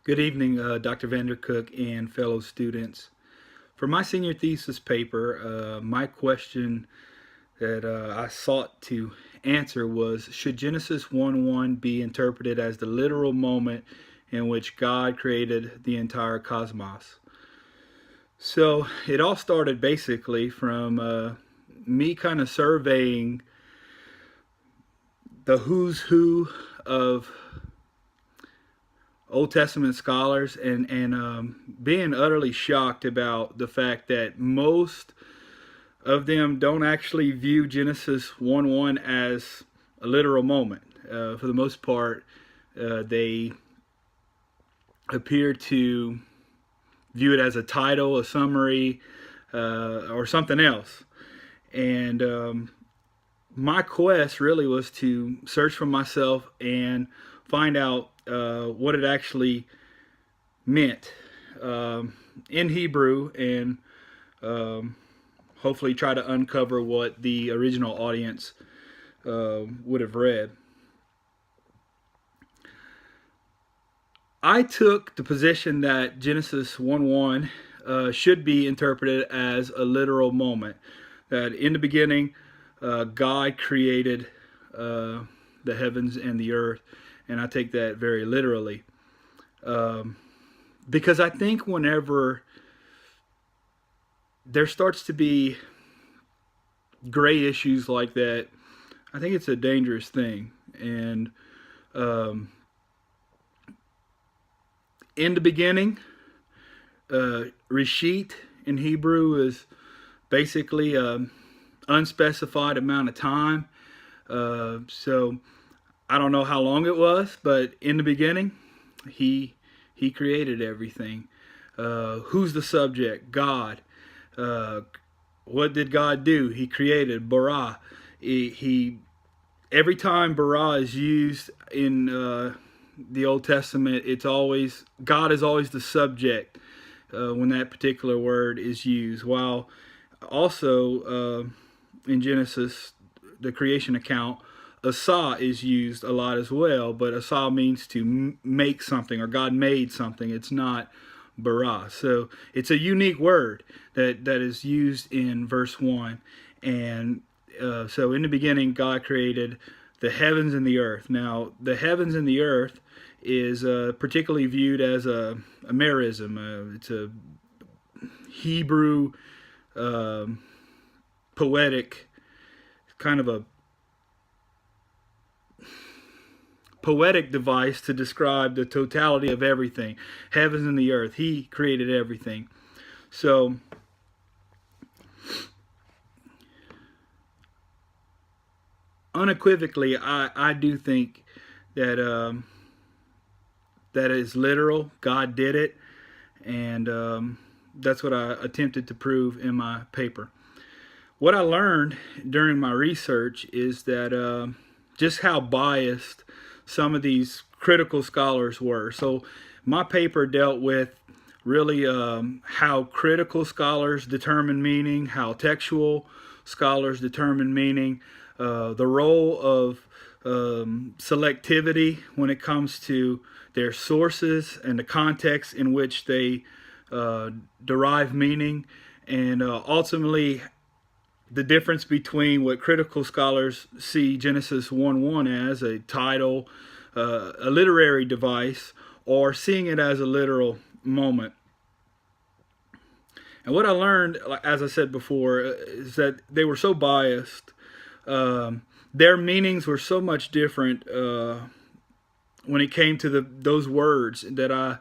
Good evening, Dr. Vandercook and fellow students. For my senior thesis paper, my question that I sought to answer was, should Genesis 1:1 be interpreted as the literal moment in which God created the entire cosmos? So it all started basically from me kind of surveying the who's who of Old Testament scholars and being utterly shocked about the fact that most of them don't actually view Genesis 1:1 as a literal moment. For the most part, they appear to view it as a title, a summary, or something else. And my quest really was to search for myself and find out what it actually meant in Hebrew, and hopefully try to uncover what the original audience would have read. I took the position that Genesis 1:1 should be interpreted as a literal moment. That in the beginning, God created the heavens and the earth, and I take that very literally. Because I think whenever there starts to be gray issues like that, I think it's a dangerous thing. And in the beginning, Reshit in Hebrew is basically an unspecified amount of time. So I don't know how long it was, but in the beginning, he created everything. Who's the subject? God. What did God do? He created bara. He every time bara is used in the Old Testament, it's always God is always the subject when that particular word is used. While also in Genesis, the creation account, asa is used a lot as well, but asa means to make something, or God made something. It's not bara. So it's a unique word that is used in verse 1. And so in the beginning, God created the heavens and the earth. Now, the heavens and the earth is particularly viewed as a merism. It's a Hebrew poetic, kind of a poetic device to describe the totality of everything. Heavens and the earth. He created everything. So unequivocally, I do think that that is literal. God did it, and that's what I attempted to prove in my paper. What I learned during my research is that just how biased some of these critical scholars were. So my paper dealt with really how critical scholars determine meaning, how textual scholars determine meaning, the role of selectivity when it comes to their sources and the context in which they derive meaning, and ultimately the difference between what critical scholars see Genesis 1:1 as, a title, a literary device, or seeing it as a literal moment. And what I learned, as I said before, is that they were so biased. Their meanings were so much different when it came to those words that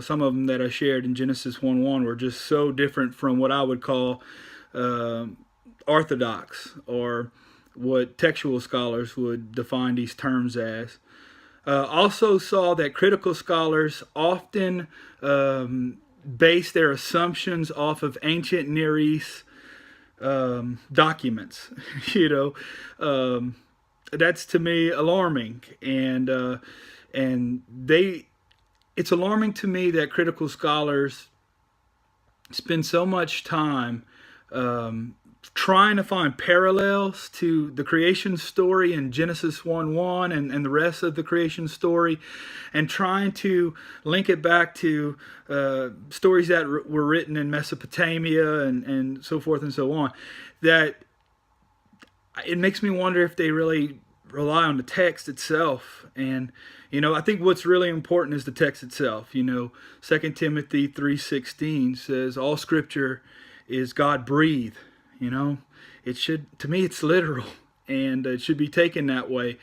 some of them that I shared in Genesis 1:1 were just so different from what I would call orthodox, or what textual scholars would define these terms as. Also saw that critical scholars often base their assumptions off of ancient Near East documents. That's to me alarming, and it's alarming to me that critical scholars spend so much time trying to find parallels to the creation story in Genesis 1:1 and the rest of the creation story, and trying to link it back to stories that were written in Mesopotamia and so forth and so on, that it makes me wonder if they really rely on the text itself. And I think what's really important is the text itself. 2 Timothy 3:16 says all scripture is God breathed. It should, to me, it's literal, and it should be taken that way.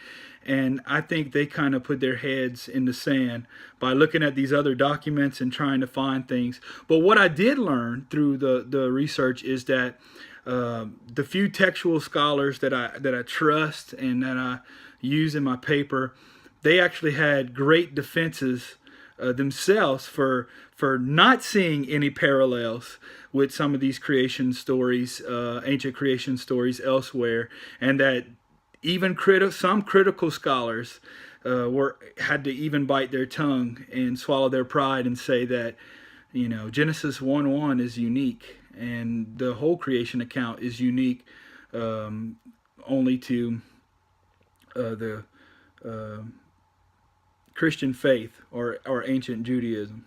And I think they kind of put their heads in the sand by looking at these other documents and trying to find things. But what I did learn through the research is that the few textual scholars that I trust and that I use in my paper, they actually had great defenses themselves for not seeing any parallels with some of these creation stories, ancient creation stories elsewhere, and that even some critical scholars had to even bite their tongue and swallow their pride and say that Genesis 1:1 is unique, and the whole creation account is unique only to the Christian faith or ancient Judaism.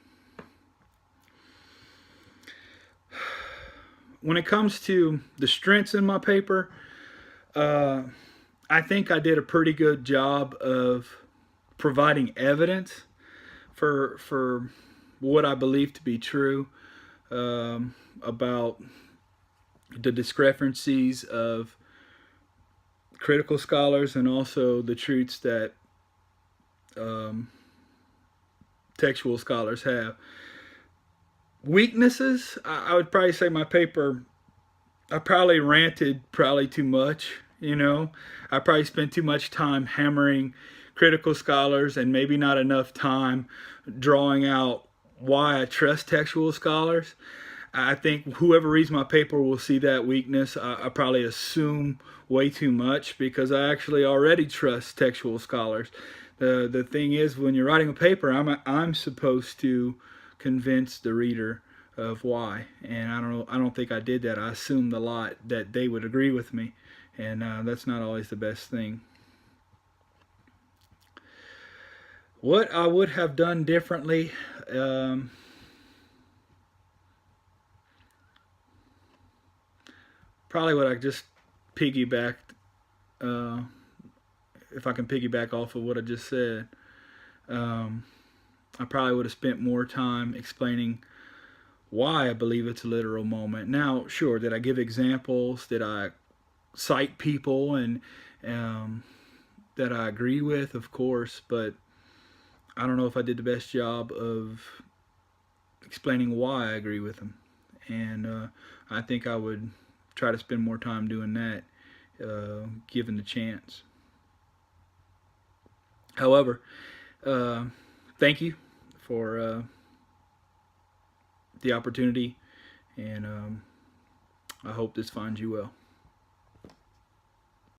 When it comes to the strengths in my paper, I think I did a pretty good job of providing evidence for what I believe to be true about the discrepancies of critical scholars and also the truths that textual scholars have. Weaknesses, I would probably say my paper, I probably ranted too much. I probably spent too much time hammering critical scholars and maybe not enough time drawing out why I trust textual scholars. I think whoever reads my paper will see that weakness. I probably assume way too much because I actually already trust textual scholars. The thing is, when you're writing a paper, I'm supposed to convince the reader of why, and I don't think I did that. I assumed a lot that they would agree with me, and that's not always the best thing. What I would have done differently, probably what I just piggybacked, if I can piggyback off of what I just said. I probably would have spent more time explaining why I believe it's a literal moment. Now, sure, did I give examples? Did I cite people and that I agree with? Of course, but I don't know if I did the best job of explaining why I agree with them. And I think I would try to spend more time doing that, given the chance. However, thank you for the opportunity, and I hope this finds you well.